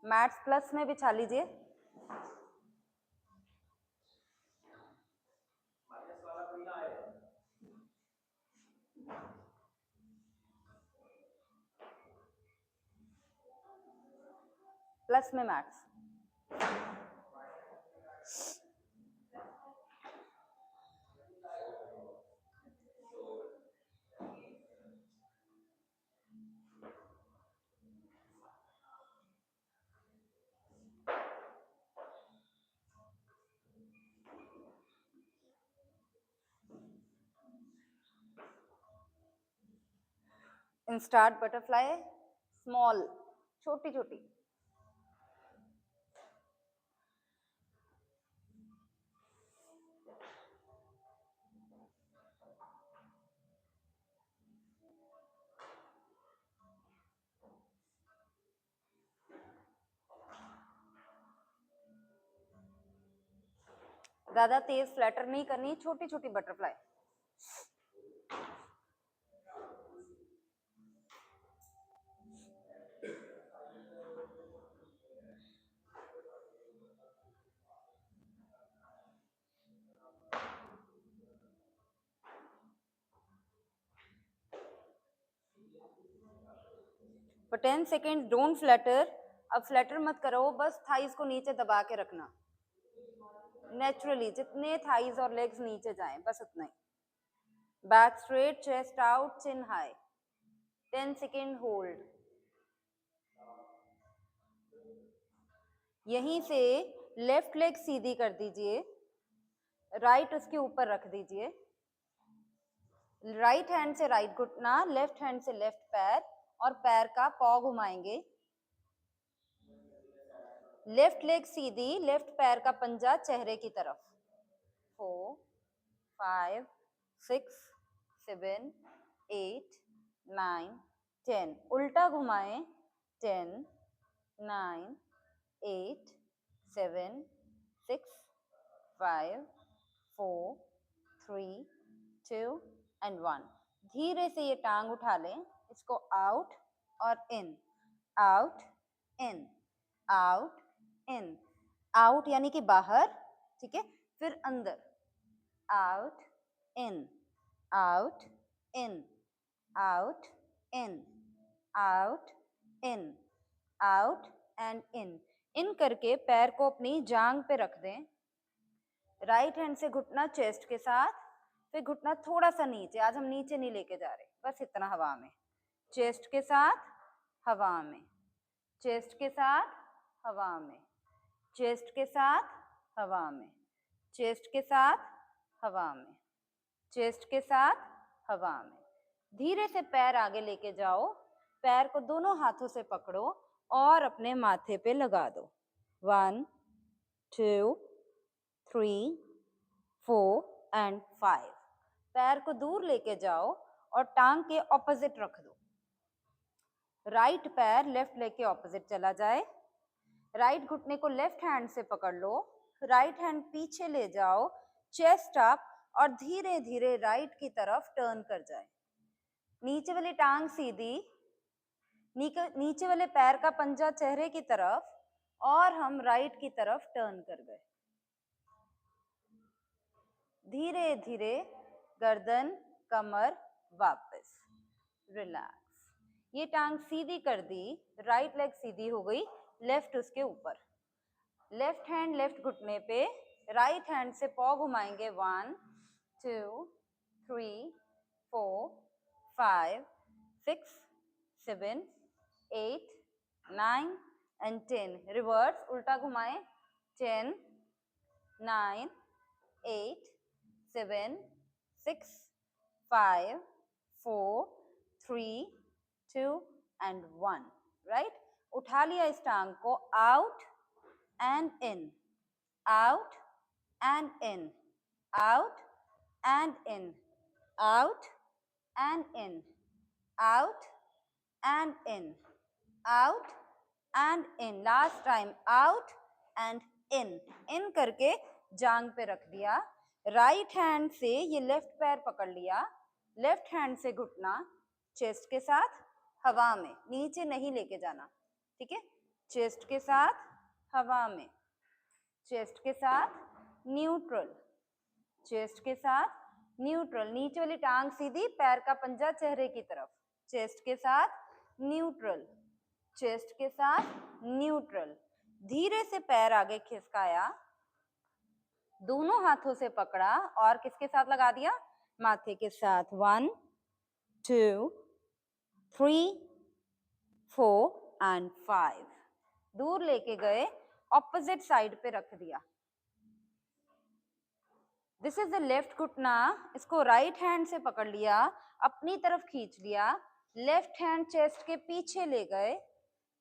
Mats plus में बिछा लीजिए। प्लस में mats. In start butterfly small, छोटी छोटी। ज्यादा तेज फ्लैटर नहीं करनी, छोटी छोटी butterfly. For 10 seconds don't flutter। अब फ्लैटर मत करो, बस थाइज को नीचे दबा के रखना नेचुरली, जितने थाइज और लेग्स नीचे जाएं बस उतना ही। बैक स्ट्रेट, चेस्ट आउट, चिन हाई। 10 second hold. यहीं से लेफ्ट लेग सीधी कर दीजिए, राइट उसके ऊपर रख दीजिए। राइट हैंड से राइट घुटना, लेफ्ट हैंड से लेफ्ट पैर, और पैर का पॉ घुमाएंगे। लेफ्ट लेग सीधी, लेफ्ट पैर का पंजा चेहरे की तरफ। 4 5 6 7 8 9 10। उल्टा घुमाएं। 10 9 8 7 6 5 4 3 2 एंड 1। धीरे से ये टांग उठा लें, इसको आउट और in, out in, out in. Out यानी कि बाहर, ठीक है। फिर अंदर, out in, out in, out in, out in, out and in. In करके पैर को अपनी जांग पे रख दें। राइट हैंड से घुटना चेस्ट के साथ, फिर घुटना थोड़ा सा नीचे। आज हम नीचे नहीं लेके जा रहे, बस इतना हवा में। चेस्ट के साथ हवा में, चेस्ट के साथ हवा में, चेस्ट के साथ हवा में, चेस्ट के साथ हवा में, चेस्ट के साथ हवा में। धीरे से पैर आगे लेके जाओ, पैर को दोनों हाथों से पकड़ो और अपने माथे पे लगा दो। 1 2 3 4 एंड 5। पैर को दूर लेके जाओ और टांग के ऑपोजिट रख दो। राइट पैर लेफ्ट लेग के ऑपोजिट चला जाए। राइट घुटने को लेफ्ट हैंड से पकड़ लो, राइट हैंड पीछे ले जाओ, चेस्ट अप, और धीरे धीरे राइट की तरफ टर्न कर जाए। नीचे वाली टांग सीधी, नीचे वाले पैर का पंजा चेहरे की तरफ, और हम राइट की तरफ टर्न कर गए। धीरे धीरे गर्दन, कमर वापस, रिलैक्स। ये टांग सीधी कर दी, राइट लेग सीधी हो गई, लेफ्ट उसके ऊपर। लेफ्ट हैंड लेफ्ट घुटने पे, राइट हैंड से पॉ घुमाएंगे। 1 2 3 4 5 6 7 8 9 एंड 10। रिवर्स, उल्टा घुमाएं। 10 9 8 7 6 5 4 3 2 एंड 1। राइट, उठा लिया इस टांग को, out and in, out and in, out and in, out and in, out and in, out and in। Last time, out and in। in करके जांग पे रख दिया। राइट हैंड से ये लेफ्ट पैर पकड़ लिया, लेफ्ट हैंड से घुटना चेस्ट के साथ हवा में, नीचे नहीं लेके जाना, ठीक है। चेस्ट के साथ हवा में, चेस्ट के साथ न्यूट्रल, चेस्ट के साथ न्यूट्रल, नीचे वाली टांग सीधी, पैर का पंजा चेहरे की तरफ, चेस्ट के साथ न्यूट्रल, चेस्ट के साथ न्यूट्रल। धीरे से पैर आगे खिसकाया, दोनों हाथों से पकड़ा और किसके साथ लगा दिया, माथे के साथ। 1 2 3 4 एंड 5। दूर लेके गए, ऑपोजिट साइड पे रख दिया। दिस इज द लेफ्ट घुटना, इसको राइट हैंड से पकड़ लिया, अपनी तरफ खींच लिया, लेफ्ट हैंड चेस्ट के पीछे ले गए,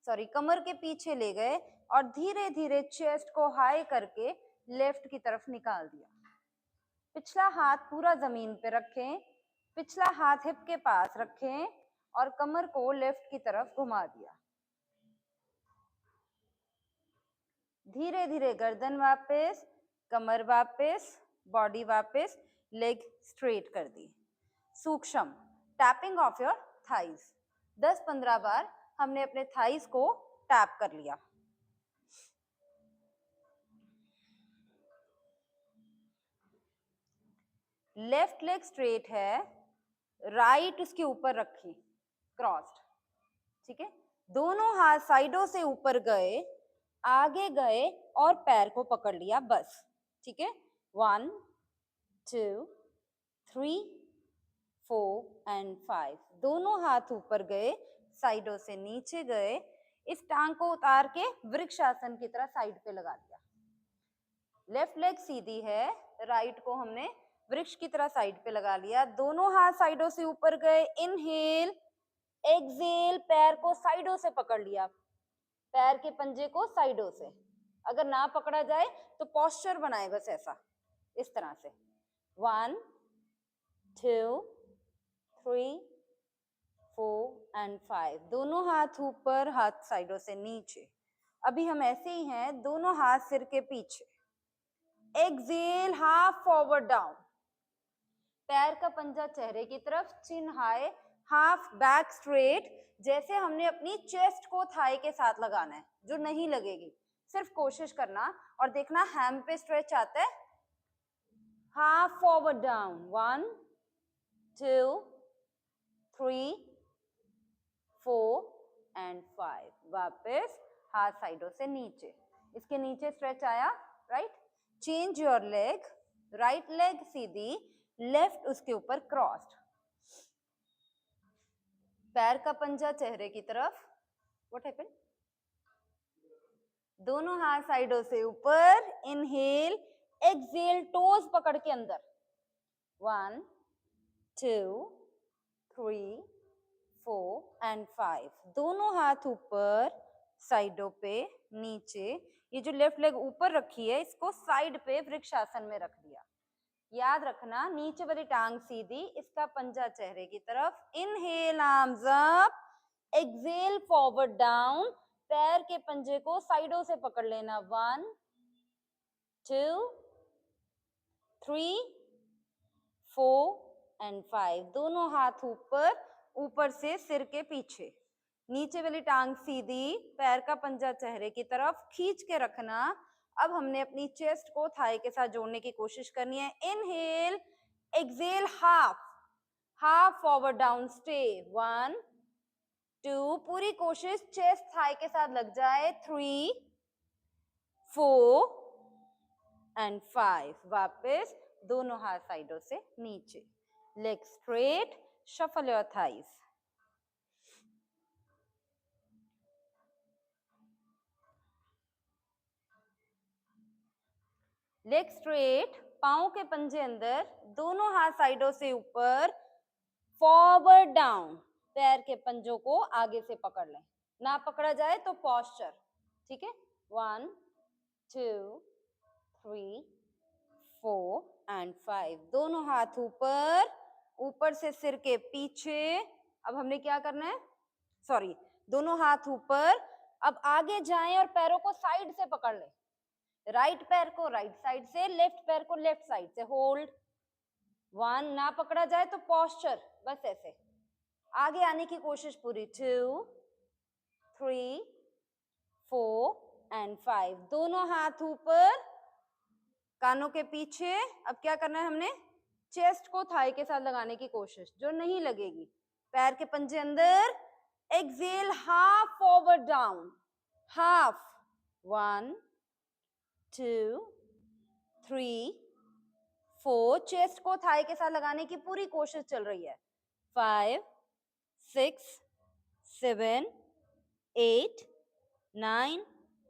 सॉरी कमर के पीछे ले गए और धीरे धीरे चेस्ट को हाई करके लेफ्ट की तरफ निकाल दिया। पिछला हाथ पूरा जमीन पे रखें, पिछला हाथ हिप के पास रखें और कमर को लेफ्ट की तरफ घुमा दिया। धीरे धीरे गर्दन वापस, कमर वापस, बॉडी वापस, लेग स्ट्रेट कर दी। सूक्ष्म टैपिंग ऑफ योर थाइज, 10-15 बार हमने अपने थाइज को टैप कर लिया। लेफ्ट लेग स्ट्रेट है, राइट उसके ऊपर रखी, क्रॉस्ड, ठीक है। दोनों हाथ साइडों से ऊपर गए, आगे गए और पैर को पकड़ लिया, बस, ठीक है। 1 2 3 4 एंड 5। दोनों हाथ ऊपर गए, साइडों से नीचे गए, इस टांग को उतार के वृक्षासन की तरह साइड पे लगा दिया। लेफ्ट लेग सीधी है, राइट को हमने वृक्ष की तरह साइड पे लगा लिया। दोनों हाथ साइडों से ऊपर गए, इनहेल, एक्सेल, पैर को साइडों से पकड़ लिया, पैर के पंजे को साइडों से। अगर ना पकड़ा जाए तो पोस्चर बनाए बस ऐसा, इस तरह से। 1 2 3 4 एंड 5। दोनों हाथ ऊपर, हाथ साइडों से नीचे। अभी हम ऐसे ही हैं, दोनों हाथ सिर के पीछे। एक्सेल, हाफ फॉरवर्ड डाउन, पैर का पंजा चेहरे की तरफ, चिन हाई, हाफ बैक स्ट्रेट, जैसे हमने अपनी चेस्ट को थाई के साथ लगाना है, जो नहीं लगेगी। सिर्फ कोशिश करना और देखना हैम पे स्ट्रेच आता है। Half forward down, 1 2 3 4 and 5। वापस हाथ साइडों से नीचे, इसके नीचे स्ट्रेच आया, right. Change your leg, right leg Sidhi, left उसके ऊपर क्रॉस्ड, पैर का पंजा चेहरे की तरफ। What happened? दोनों हाथ साइडों से ऊपर, इनहेल, एक्सेल, टोज पकड़ के अंदर। 1 2 3 4 एंड 5। दोनों हाथ ऊपर, साइडों पे, नीचे। ये जो लेफ्ट लेग ऊपर रखी है, इसको साइड पे वृक्षासन में रख दिया। याद रखना, नीचे वाली टांग सीधी, इसका पंजा चेहरे की तरफ। Inhale, arms up, exhale, forward down, पैर के पंजे को साइडों से पकड़ लेना। 1 2 3 4 एंड 5। दोनों हाथ ऊपर, ऊपर से सिर के पीछे, नीचे वाली टांग सीधी, पैर का पंजा चेहरे की तरफ, खींच के रखना। अब हमने अपनी चेस्ट को थाई के साथ जोड़ने की कोशिश करनी है। Inhale, exhale, half, half forward down, stay. 1 2, पूरी कोशिश चेस्ट थाई के साथ लग जाए। 3 4 एंड 5। वापस दोनों हाथ साइडों से नीचे, leg straight, shuffle your thighs. Leg straight, पांव के पंजे अंदर, दोनों हाथ साइडों से ऊपर, फॉरवर्ड डाउन, पैर के पंजों को आगे से पकड़ लें, ना पकड़ा जाए तो पोस्चर, ठीक है। 1 2 3 4 एंड 5। दोनों हाथ ऊपर, ऊपर से सिर के पीछे। अब हमने क्या करना है, सॉरी, दोनों हाथ ऊपर, अब आगे जाएं और पैरों को साइड से पकड़ लें। राइट पैर को राइट साइड से, लेफ्ट पैर को लेफ्ट साइड से। होल्ड। 1, ना पकड़ा जाए तो पोस्चर, बस ऐसे आगे आने की कोशिश पूरी। 2 3 4 and 5, दोनों हाथ ऊपर, कानों के पीछे। अब क्या करना है हमने, चेस्ट को थाई के साथ लगाने की कोशिश, जो नहीं लगेगी। पैर के पंजे अंदर, exhale half forward down, half, 1 2 3 4, chest को थाई के साथ लगाने की पूरी कोशिश चल रही है। 5 6 7 8 9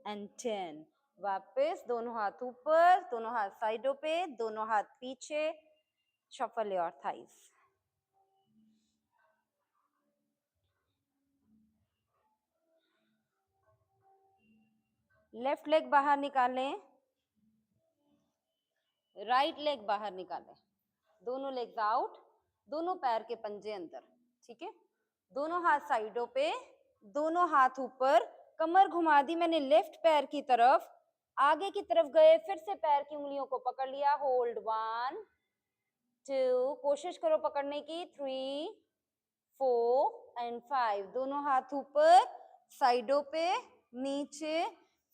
and 10, वापस दोनों हाथ ऊपर, दोनों हाथ साइडों पे, दोनों हाथ पीछे, shuffle your thighs. Left leg बाहर निकालें, राइट लेग बाहर निकालें, दोनों लेग्स आउट, दोनों पैर के पंजे अंदर, ठीक है। दोनों हाथ साइडों पे, दोनों हाथ ऊपर, कमर घुमा दी मैंने लेफ्ट पैर की तरफ, आगे की तरफ गए, फिर से पैर की उंगलियों को पकड़ लिया, होल्ड, 1 2, कोशिश करो पकड़ने की, 3 4 and 5, दोनों हाथ ऊपर, साइडों पे, नीचे,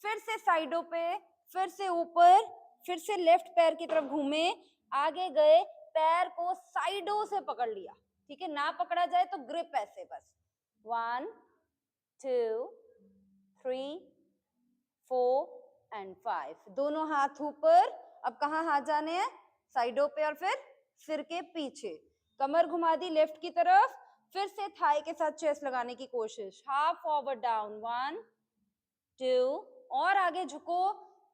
फिर से साइडों पे, फिर से ऊपर, फिर से लेफ्ट पैर की तरफ घूमे, आगे गए, पैर को साइडों से पकड़ लिया, ठीक है। ना पकड़ा जाए तो ग्रिप ऐसे बस, 1 2 3 4 and 5, दोनों हाथ ऊपर। अब कहाँ हाथ जाने हैं, साइडों पे और फिर सिर के पीछे, कमर घुमा दी लेफ्ट की तरफ, फिर से थाई के साथ चेस्ट लगाने की कोशिश, हाफ फॉरवर्ड डाउन, 1 2, और आगे झुको,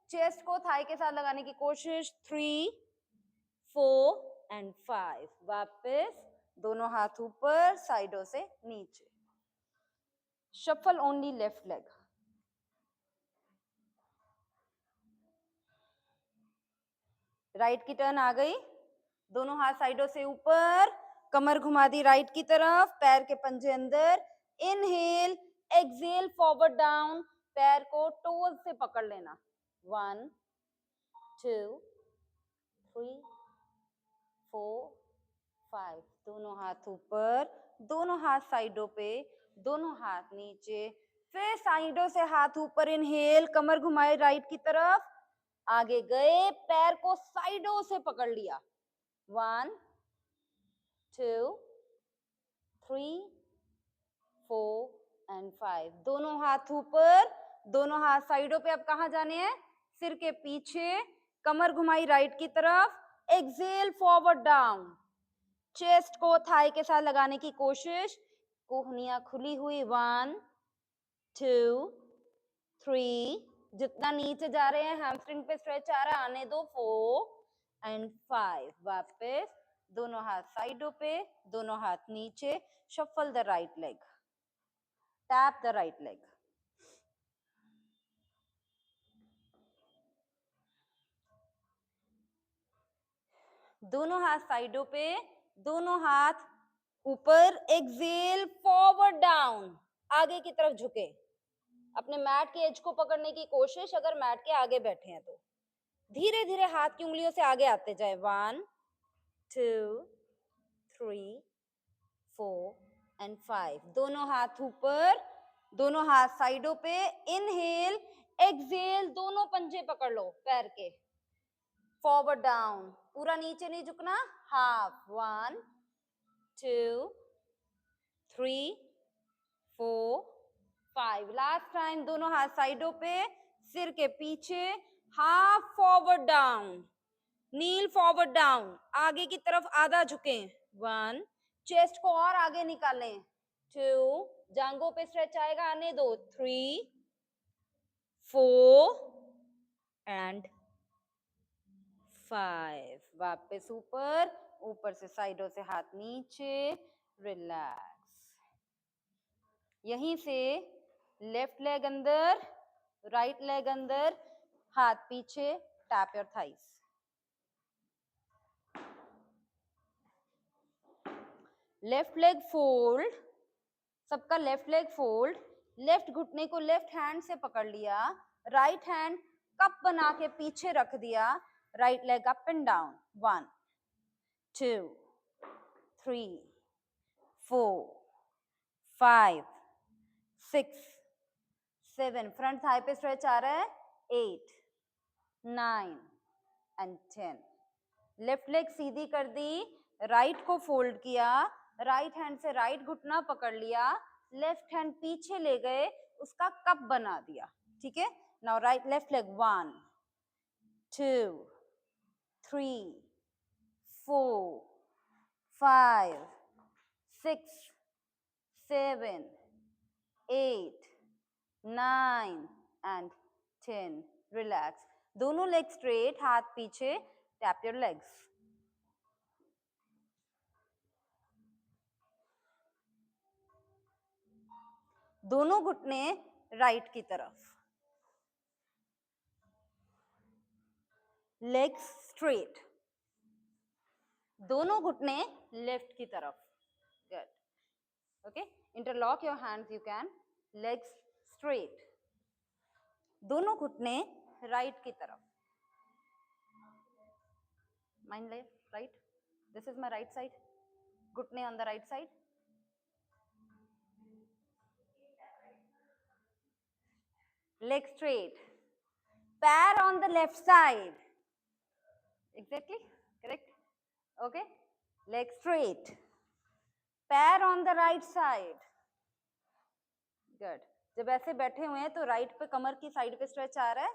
चेस्ट को थाई के साथ लगाने की कोशिश, 3 4 and 5, वापस दोनों हाथ ऊपर, साइडों से नीचे, shuffle only left leg. Right की टर्न आ गई, दोनों हाथ साइडों से ऊपर, कमर घुमा दी राइट की तरफ, पैर के पंजे अंदर, इनहेल, एक्सेल फॉरवर्ड डाउन, पैर को टोज से पकड़ लेना, 1 2 3 4 5, दोनों हाथ ऊपर, दोनों हाथ साइडों पे, दोनों हाथ नीचे, फिर साइडों से हाथ ऊपर, इनहेल, कमर घुमाए राइट की तरफ, आगे गए, पैर को साइडों से पकड़ लिया, 1 2 3 4 and 5, दोनों हाथ ऊपर, दोनों हाथ साइडों पे। अब कहाँ जाने हैं, सिर के पीछे, कमर घुमाई राइट की तरफ, एक्सेल फॉरवर्ड डाउन, चेस्ट को थाई के साथ लगाने की कोशिश, कोहनियां खुली हुई, 1 2 3, जितना नीचे जा रहे हैं हैमस्ट्रिंग पे स्ट्रेच आ रहा है, आने दो, 4 and 5, वापस दोनों हाथ साइडों पे, दोनों हाथ नीचे, shuffle the right leg, tap the right leg, दोनों हाथ साइडों पे, दोनों हाथ ऊपर, एक्सेल फॉरवर्ड डाउन, आगे की तरफ झुके, अपने मैट के एज को पकड़ने की कोशिश, अगर मैट के आगे बैठे हैं तो धीरे धीरे हाथ की उंगलियों से आगे आते जाए, 1 2 3 4 and 5, दोनों हाथ ऊपर, दोनों हाथ साइडों पे, इनहेल, एक्सेल, दोनों पंजे पकड़ लो पैर के, फॉरवर्ड डाउन, पूरा नीचे नहीं झुकना, हाफ, 1 2 3 4 5, लास्ट टाइम, दोनों हाथ साइडों पे, सिर के पीछे, हाफ फॉरवर्ड डाउन, नील फॉरवर्ड डाउन, आगे की तरफ आधा झुके, 1, चेस्ट को और आगे निकालें, 2, जांघों पे स्ट्रेच आएगा, आने दो, 3 4 and 5, वापस ऊपर, ऊपर से साइडों से हाथ नीचे, रिलैक्स, यहीं से लेफ्ट लेग अंदर, राइट लेग अंदर, हाथ पीछे, tap your thighs, left leg fold, सबका लेफ्ट लेग फोल्ड, लेफ्ट घुटने को लेफ्ट हैंड से पकड़ लिया, राइट हैंड कप बना के पीछे रख दिया, right leg up and down, 1 2 3 4 5 6 7, front thigh पे स्ट्रेच आ रहा है, 8, 9 एंड 10। लेफ्ट लेग सीधी कर दी, राइट को फोल्ड किया, राइट हैंड से राइट घुटना पकड़ लिया, लेफ्ट हैंड पीछे ले गए, उसका कप बना दिया, ठीक है। Now right left leg 1 2 3 4 5 6 7 8 9 and 10। Relax, दोनों लेग स्ट्रेट, हाथ पीछे, टैप योर लेग्स। दोनों घुटने राइट की तरफ, लेग्स स्ट्रेट, दोनों घुटने लेफ्ट की तरफ। Good, okay. Interlock your hands, you can, legs straight, दोनों घुटने राइट की तरफ। Mind left right, this is my right side, घुटने on the right side, leg straight, पैर on the left side, exactly correct, okay, leg straight, पैर on the right side, good। जब ऐसे बैठे हुए हैं तो राइट पे कमर की साइड पे स्ट्रेच आ रहा है,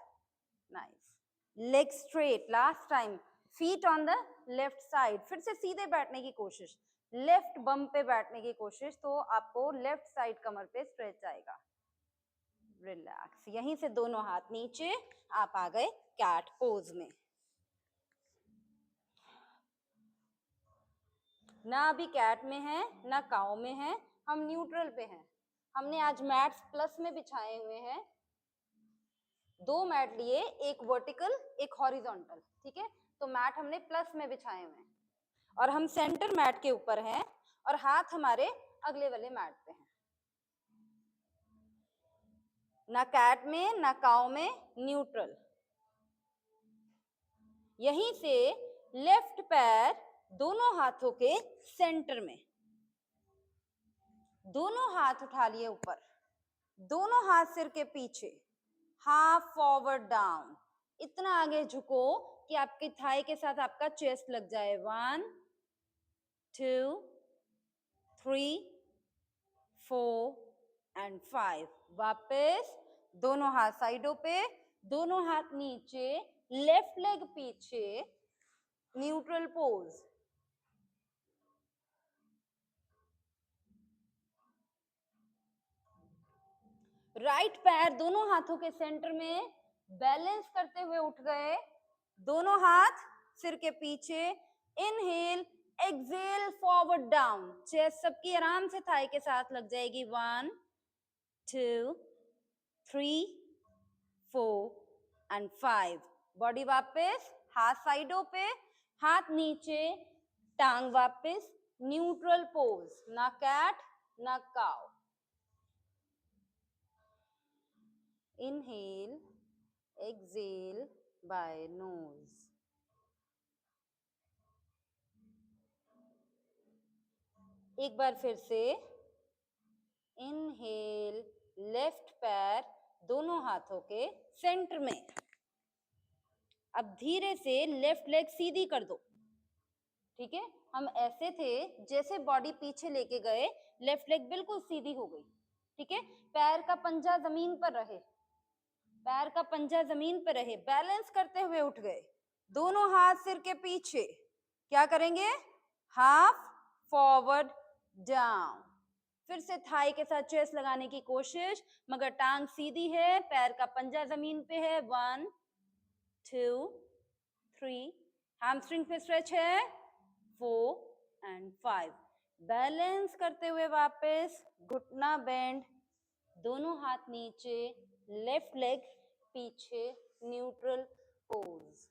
nice. Leg straight, last time, feet on the left side, फिर से सीधे बैठने की कोशिश, लेफ्ट बम पे बैठने की कोशिश, तो आपको लेफ्ट साइड कमर पे स्ट्रेच आएगा। रिलैक्स, यहीं से दोनों हाथ नीचे, आप आ गए कैट पोज में। ना अभी कैट में है ना काउ में है, हम न्यूट्रल पे हैं। हमने आज मैट्स प्लस में बिछाए हुए हैं, 2 मैट लिए, एक वर्टिकल एक हॉरिजॉन्टल, ठीक है। तो मैट हमने प्लस में बिछाए हुए हैं और हम सेंटर मैट के ऊपर हैं और हाथ हमारे अगले वाले मैट पे हैं। ना कैट में ना काउ में, न्यूट्रल। यहीं से लेफ्ट पैर दोनों हाथों के सेंटर में, दोनों हाथ उठा लिए ऊपर, दोनों हाथ सिर के पीछे, हाफ फॉरवर्ड डाउन, इतना आगे झुको कि आपके थाई के साथ आपका चेस्ट लग जाए। 1 2 3 4 एंड 5। वापस दोनों हाथ साइडों पे, दोनों हाथ नीचे, लेफ्ट लेग पीछे, न्यूट्रल पोज। राइट पैर दोनों हाथों के सेंटर में, बैलेंस करते हुए उठ गए, दोनों हाथ सिर के पीछे, inhale, exhale, forward down, chest सबकी आराम से थाई के साथ लग जाएगी। 1 2 3 4 एंड 5। बॉडी वापस हाथ साइडों पे, हाथ नीचे, टांग वापस, न्यूट्रल पोज, ना कैट ना cow. Inhale, exhale by nose. एक बार फिर से, इनहेल, लेफ्ट पैर दोनों हाथों के सेंटर में। अब धीरे से लेफ्ट लेग सीधी कर दो, ठीक है। हम ऐसे थे जैसे बॉडी पीछे लेके गए, लेफ्ट लेग बिल्कुल सीधी हो गई, ठीक है। पैर का पंजा जमीन पर रहे, पैर का पंजा जमीन पर रहे, बैलेंस करते हुए उठ गए, दोनों हाथ सिर के पीछे। क्या करेंगे? हाफ फॉरवर्ड डाउन, फिर से थाई के साथ चेस्ट लगाने की कोशिश, मगर टांग सीधी है, पैर का पंजा जमीन पे है। 1 2 3, हैमस्ट्रिंग पे स्ट्रेच है। 4 एंड 5, बैलेंस करते हुए वापस, घुटना बेंड, दोनों हाथ नीचे, लेफ्ट लेग पीछे, न्यूट्रल पोज।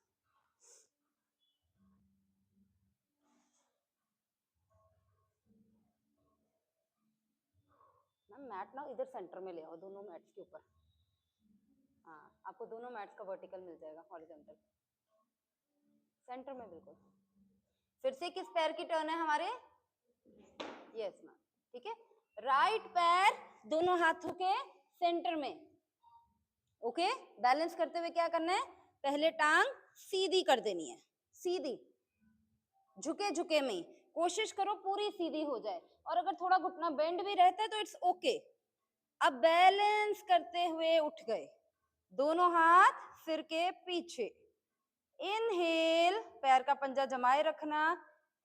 मैट ना इधर सेंटर में ले आओ, दोनों मैट्स के ऊपर। हाँ, आपको दोनों मैट्स का वर्टिकल मिल जाएगा, हॉरिजॉन्टल सेंटर में बिल्कुल। फिर से किस पैर की टर्न है हमारे? यस मैम, ठीक है। राइट पैर दोनों हाथों के सेंटर में, ओके, बैलेंस करते हुए क्या करना है, पहले टांग सीधी कर देनी है, सीधी, झुके झुके में कोशिश करो पूरी सीधी हो जाए, और अगर थोड़ा घुटना बेंड भी रहता है तो इट्स ओके। अब बैलेंस करते हुए उठ गए, दोनों हाथ सिर के पीछे, इनहेल, पैर का पंजा जमाए रखना,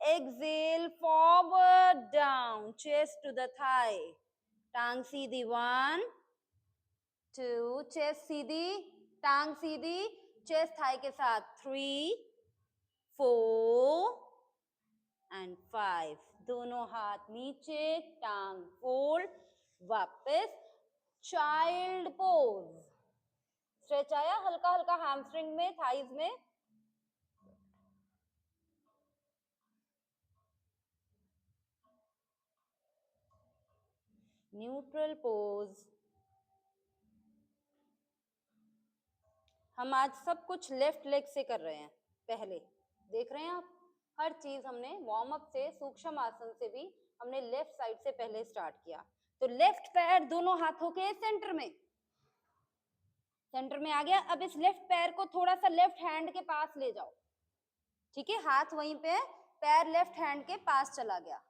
exhale, forward down, chest to the thigh, टांग सीधी, 1 2, चेस्ट सीधी, टांग सीधी, चेस्ट थाई के साथ, 3 4 एंड 5, दोनों हाथ नीचे, टांग फोल्ड, वापस चाइल्ड पोज, स्ट्रेच आया हल्का हल्का हैमस्ट्रिंग में, थाइज में, न्यूट्रल पोज। हम आज सब कुछ लेफ्ट लेग से कर रहे हैं, पहले देख रहे हैं आप, हर चीज हमने वार्म अप से, सूक्ष्म आसन से भी हमने लेफ्ट साइड से पहले स्टार्ट किया। तो लेफ्ट पैर दोनों हाथों के सेंटर में, सेंटर में आ गया। अब इस लेफ्ट पैर को थोड़ा सा लेफ्ट हैंड के पास ले जाओ, ठीक है, हाथ वहीं पे, पैर लेफ्ट हैंड के पास चला गया,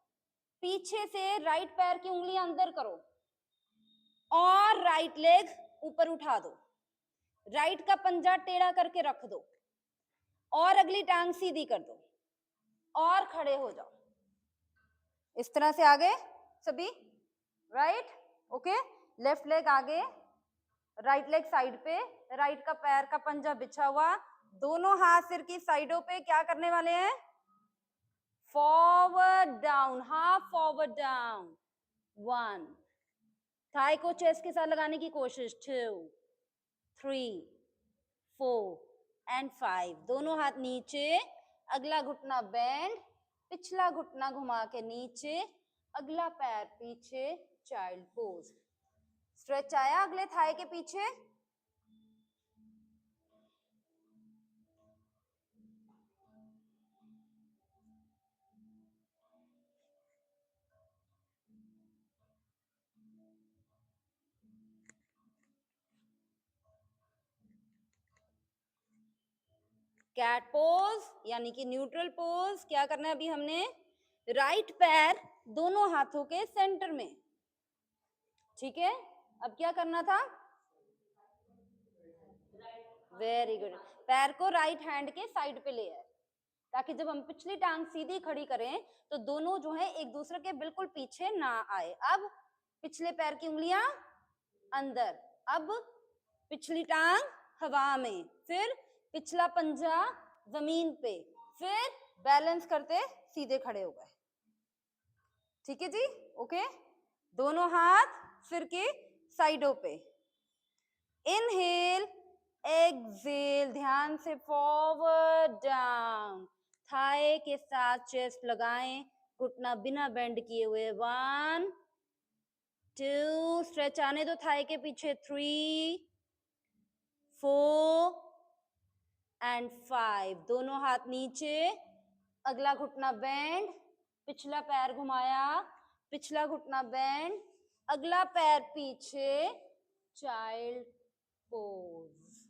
पीछे से राइट पैर की उंगलियां अंदर करो और राइट लेग ऊपर उठा दो, राइट का पंजा टेढ़ा करके रख दो और अगली टांग सीधी कर दो और खड़े हो जाओ, इस तरह से आगे सभी, राइट, ओके, लेफ्ट लेग आगे, राइट लेग साइड पे, राइट का पैर का पंजा बिछा हुआ, दोनों हाथ सिर की साइडों पे, क्या करने वाले हैं, forward down, half forward down, 1, thigh को चेस्ट के साथ लगाने की कोशिश, 2 3 4 एंड 5, दोनों हाथ नीचे, अगला घुटना बेंड, पिछला घुटना घुमा के नीचे, अगला पैर पीछे, चाइल्ड पोज, स्ट्रेच आया अगले थाई के पीछे, कैट पोज यानी कि न्यूट्रल पोज। क्या करना है अभी हमने, राइट पैर दोनों हाथों के सेंटर में, ठीक है, अब क्या करना था, वेरी गुड, पैर को राइट हैंड के साइड पे ले आए, ताकि जब हम पिछली टांग सीधी खड़ी करें तो दोनों जो है एक दूसरे के बिल्कुल पीछे ना आए। अब पिछले पैर की उंगलियां अंदर, अब पिछली टांग हवा में, फिर पिछला पंजा जमीन पे, फिर बैलेंस करते सीधे खड़े हो गए, ठीक है जी, ओके, दोनों हाथ सिर के साइडों पे, इनहेल, एक्सेल, ध्यान से, फॉरवर्ड डाउन, थाई के साथ चेस्ट लगाएं, घुटना बिना बेंड किए हुए, 1 2, स्ट्रेच आने दो थाई के पीछे, 3 4 एंड 5, दोनों हाथ नीचे, अगला घुटना बेंड, पिछला पैर घुमाया, पिछला घुटना बेंड, अगला पैर पीछे, चाइल्ड पोज,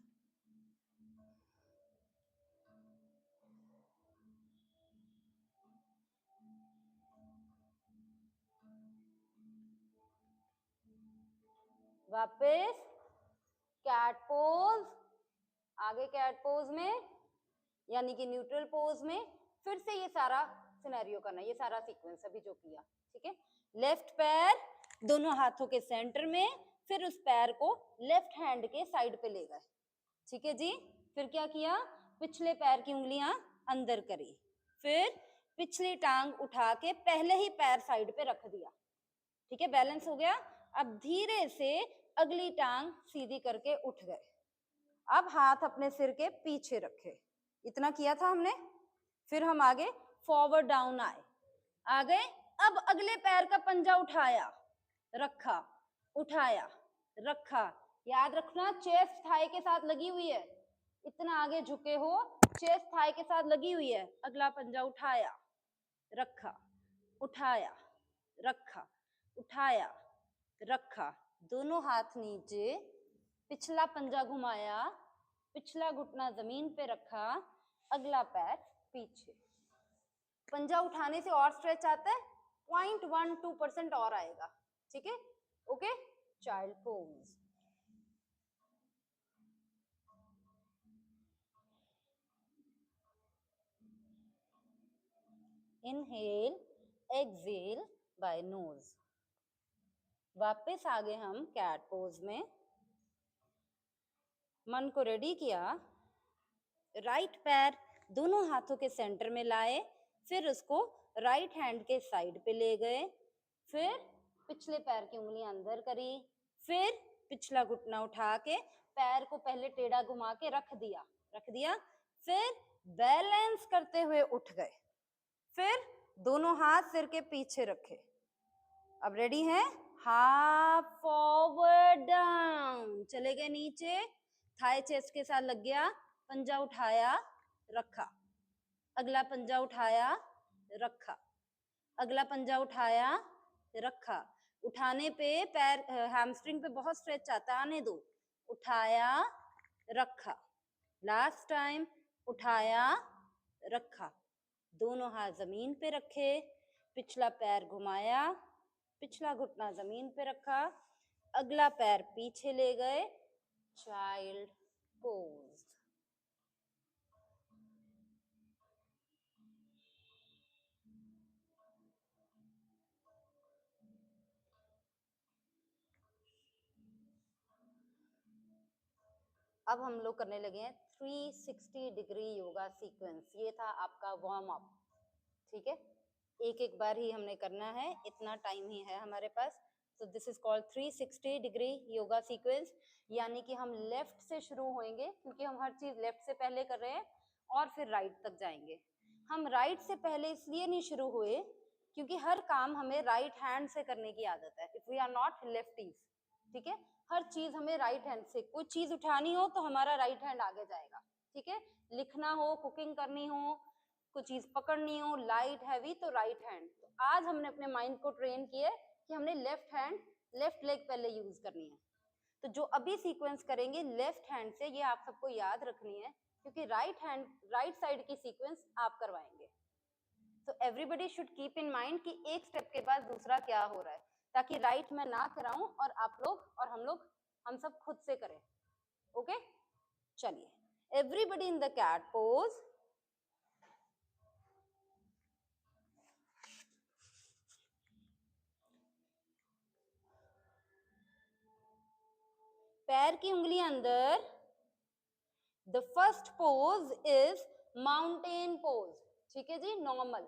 वापस कैट पोज, आगे कैट पोज में यानी कि न्यूट्रल पोज में, फिर से ये सारा सिनेरियो करना, ये सारा सीक्वेंस अभी जो किया, ठीक है, लेफ्ट पैर दोनों हाथों के सेंटर में, फिर उस पैर को लेफ्ट हैंड के साइड पे ले गए, ठीक है जी, फिर क्या किया, पिछले पैर की उंगलियां अंदर करी, फिर पिछली टांग उठा के पहले ही पैर साइड पे रख दिया, ठीक है, बैलेंस हो गया। अब धीरे से अगली टांग सीधी करके उठ गए, अब हाथ अपने सिर के पीछे रखे, इतना किया था हमने, फिर हम आगे फॉरवर्ड डाउन आए, आ गए, अब अगले पैर का पंजा उठाया, रखा, उठाया, रखा, याद रखना चेस्ट थाई के साथ लगी हुई है, इतना आगे झुके हो, चेस्ट थाई के साथ लगी हुई है, अगला पंजा उठाया, रखा, उठाया, रखा, उठाया, रखा, दोनों हाथ नीचे, पिछला पंजा घुमाया, पिछला घुटना जमीन पे रखा, अगला पैर पीछे। पंजा उठाने से और स्ट्रेच आता है, 0.12% और आएगा, ठीक है। Okay, child pose. Inhale, exhale by nose. वापस आ गए हम कैट पोज में। मन को रेडी किया, राइट पैर दोनों हाथों के सेंटर में लाए, फिर उसको राइट हैंड के साइड पे ले गए, फिर पिछले पैर की उंगलियां अंदर करी, फिर पिछला घुटना उठा के पैर को पहले टेढ़ा घुमा के रख दिया, फिर बैलेंस करते हुए उठ गए, फिर दोनों हाथ सिर के पीछे रखे। अब रेडी हैं, हाफ फॉरवर्ड डाउन, चले गए नीचे, थाई चेस्ट के साथ लग गया, पंजा उठाया रखा, अगला पंजा उठाया रखा, अगला पंजा उठाया रखा। उठाने पे पैर हैमस्ट्रिंग पे बहुत स्ट्रेच आता है, आने दो, उठाया रखा, लास्ट टाइम, उठाया रखा, दोनों हाथ जमीन पे रखे, पिछला पैर घुमाया, पिछला घुटना जमीन पे रखा, अगला पैर पीछे ले गए, चाइल्ड पोज। अब हम लोग करने लगे हैं 360 डिग्री योगा सीक्वेंस। ये था आपका वार्म अप, ठीक है। एक एक बार ही हमने करना है, इतना टाइम ही है हमारे पास। तो this is called 360 degree yoga sequence, यानी कि हम लेफ्ट से शुरू होंगे, क्योंकि हम हर चीज लेफ्ट से पहले कर रहे हैं, और फिर राइट तक जाएंगे। हम राइट से पहले इसलिए नहीं शुरू हुए क्योंकि हर काम हमें राइट हैंड से करने की आदत है, if we are not lefties, ठीक है। हर चीज हमें राइट हैंड से, कोई चीज उठानी हो तो हमारा राइट हैंड आगे जाएगा, ठीक है। लिखना हो, कुकिंग करनी हो, कोई चीज पकड़नी हो लाइट हैवी, तो राइट हैंड। तो आज हमने अपने माइंड को ट्रेन किया कि हमने लेफ्ट हैंड, लेफ्ट लेग पहले यूज करनी है। तो जो अभी सीक्वेंस करेंगे लेफ्ट हैंड से, ये आप सबको याद रखनी है, क्योंकि राइट हैंड, राइट साइड की सीक्वेंस आप करवाएंगे। तो everybody should keep in mind कि एक स्टेप के बाद दूसरा क्या हो रहा है, ताकि राइट मैं ना कराऊं और आप लोग और हम सब खुद से करें। ओके, चलिए, everybody in the cat pose. पैर की उंगलियां अंदर। The first pose is mountain pose, ठीक है जी, नॉर्मल।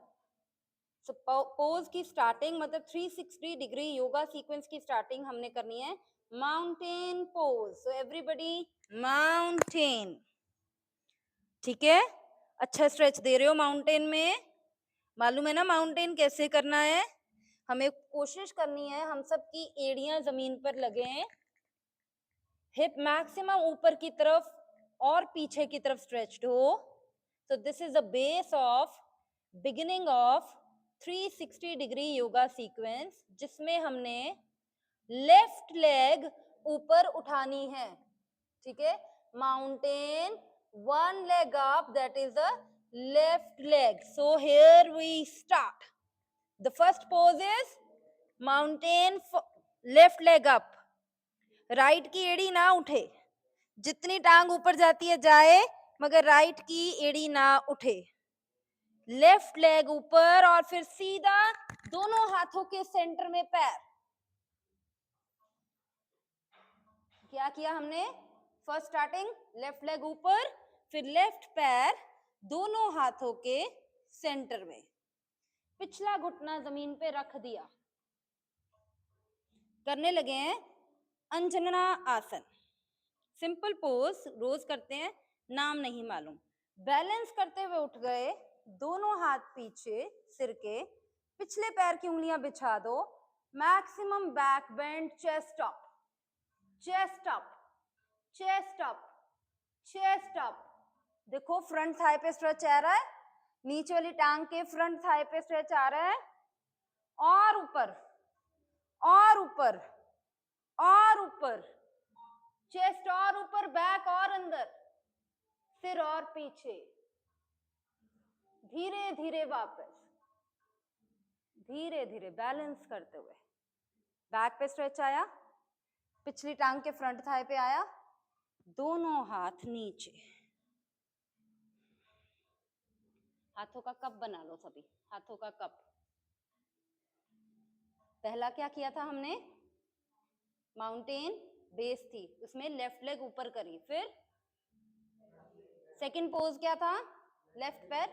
सो पोज की स्टार्टिंग, मतलब 360 डिग्री योगा सीक्वेंस की स्टार्टिंग हमने करनी है mountain pose. So everybody mountain, ठीक है। अच्छा स्ट्रेच दे रहे हो माउंटेन में, मालूम है ना माउंटेन कैसे करना है। हमें कोशिश करनी है हम सब की एड़ियां जमीन पर लगे, हिप मैक्सिमम ऊपर की तरफ और पीछे की तरफ स्ट्रेच्ड हो। So this is the base of beginning of 360 degree yoga sequence, जिसमें हमने लेफ्ट लेग ऊपर उठानी है, ठीक है। Mountain, one leg up, that is the left leg. So here we start. The first pose is mountain, left leg up. Right की एड़ी ना उठे, जितनी टांग ऊपर जाती है जाए, मगर राइट की एड़ी ना उठे। लेफ्ट लेग ऊपर और फिर सीधा दोनों हाथों के सेंटर में पैर। क्या किया हमने, फर्स्ट स्टार्टिंग लेफ्ट लेग ऊपर, फिर लेफ्ट पैर दोनों हाथों के सेंटर में, पिछला घुटना जमीन पे रख दिया। करने लगे हैं अंजना आसन, सिंपल पोज, रोज करते हैं, नाम नहीं मालूम। बैलेंस करते हुए उठ गए, दोनों हाथ पीछे सिर के, पिछले पैर की उंगलियां बिछा दो, maximum back bend, chest up, chest up, chest up, chest up. देखो फ्रंट थाई पे स्ट्रेच आ रहा है, नीचे वाली टांग के फ्रंट थाई पे स्ट्रेच आ रहा है, और ऊपर और ऊपर और ऊपर, चेस्ट और ऊपर, बैक और अंदर, सिर और पीछे, धीरे धीरे वापस, धीरे धीरे बैलेंस करते हुए। बैक पे स्ट्रेच आया, पिछली टांग के फ्रंट थाई पे आया, दोनों हाथ नीचे। हाथों का कप बना लो सभी, हाथों का कप। पहला क्या किया था हमने, माउंटेन बेस थी, उसमें लेफ्ट लेग ऊपर करी, फिर सेकंड पोज क्या था, लेफ्ट पैर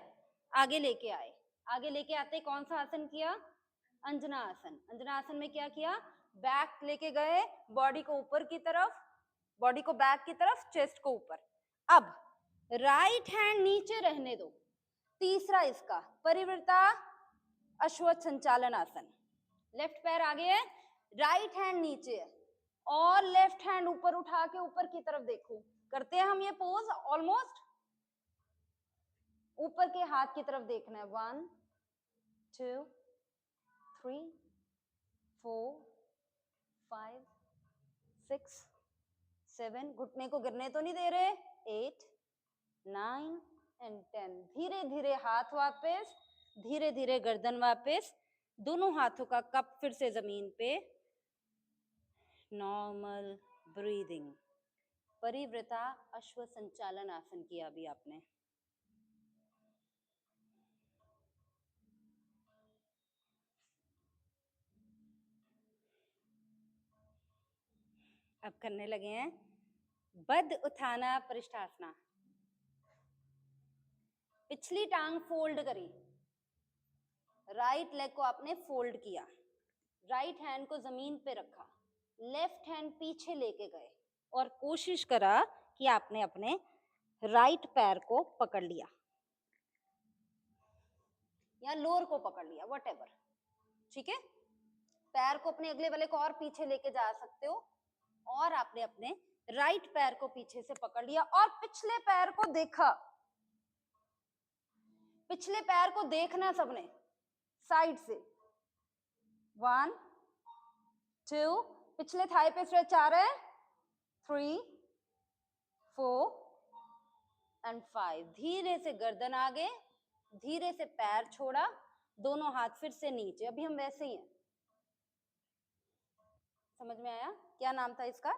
आगे लेके आए, आगे लेके आते कौन सा आसन किया, अंजना आसन। अंजना आसन में क्या किया, बैक लेके गए, बॉडी को ऊपर की तरफ, बॉडी को बैक की तरफ, चेस्ट को ऊपर। अब राइट हैंड नीचे रहने दो। तीसरा इसका परिवृता अश्वत्थ संचालन आसन। लेफ्ट पैर आगे है, राइट हैंड नीचे है, और लेफ्ट हैंड ऊपर उठा के ऊपर की तरफ देखो। करते हैं हम ये पोज ऑलमोस्ट, ऊपर के हाथ की तरफ देखना है। 1 2 3 4 5 6 7, घुटने को गिरने तो नहीं दे रहे, 8 9 एंड 10। धीरे धीरे हाथ वापस, धीरे धीरे गर्दन वापस, दोनों हाथों का कप फिर से जमीन पे। Normal breathing. परिवृता अश्व संचालन आसन किया अभी आपने। अब करने लगे हैं बद्ध उत्थाना पृष्ठासना। पिछली टांग फोल्ड करी, राइट लेग को आपने फोल्ड किया, राइट हैंड को जमीन पे रखा, लेफ्ट हैंड पीछे लेके गए और कोशिश करा कि आपने अपने राइट पैर को पकड़ लिया या लोअर को पकड़ लिया, व्हाटएवर, ठीक है। पैर को अपने अगले वाले को और पीछे लेके जा सकते हो, और आपने अपने राइट पैर को पीछे से पकड़ लिया और पिछले पैर को देखा। पिछले पैर को देखना सबने साइड से। 1 2, पिछले थाई पे स्ट्रेच आ रहा है, 3 4 एंड 5। धीरे से गर्दन आगे, धीरे से पैर छोड़ा, दोनों हाथ फिर से नीचे। अभी हम वैसे ही हैं। समझ में आया क्या नाम था इसका,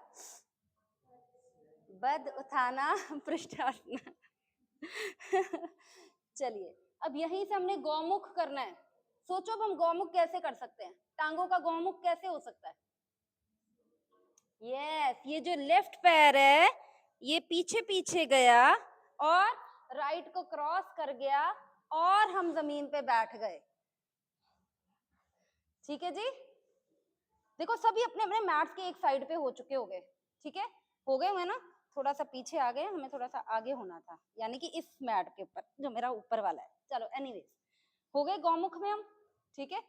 बद्ध उत्थाना पृष्ठासना। चलिए अब यहीं से हमने गौमुख करना है। सोचो अब हम गौमुख कैसे कर सकते हैं, टांगों का गौमुख कैसे हो सकता है। यस, ये जो लेफ्ट पैर है ये पीछे पीछे गया और राइट को क्रॉस कर गया और हम जमीन पे बैठ गए। ठीक है जी, देखो सभी अपने अपने मैट्स के एक साइड पे हो चुके होंगे, ठीक है, हो गए हुए ना। थोड़ा सा पीछे आ गए, हमें थोड़ा सा आगे होना था, यानी कि इस मैट के ऊपर जो मेरा ऊपर वाला है। चलो एनीवेज, हो गए गौमुख में हम, ठीक है।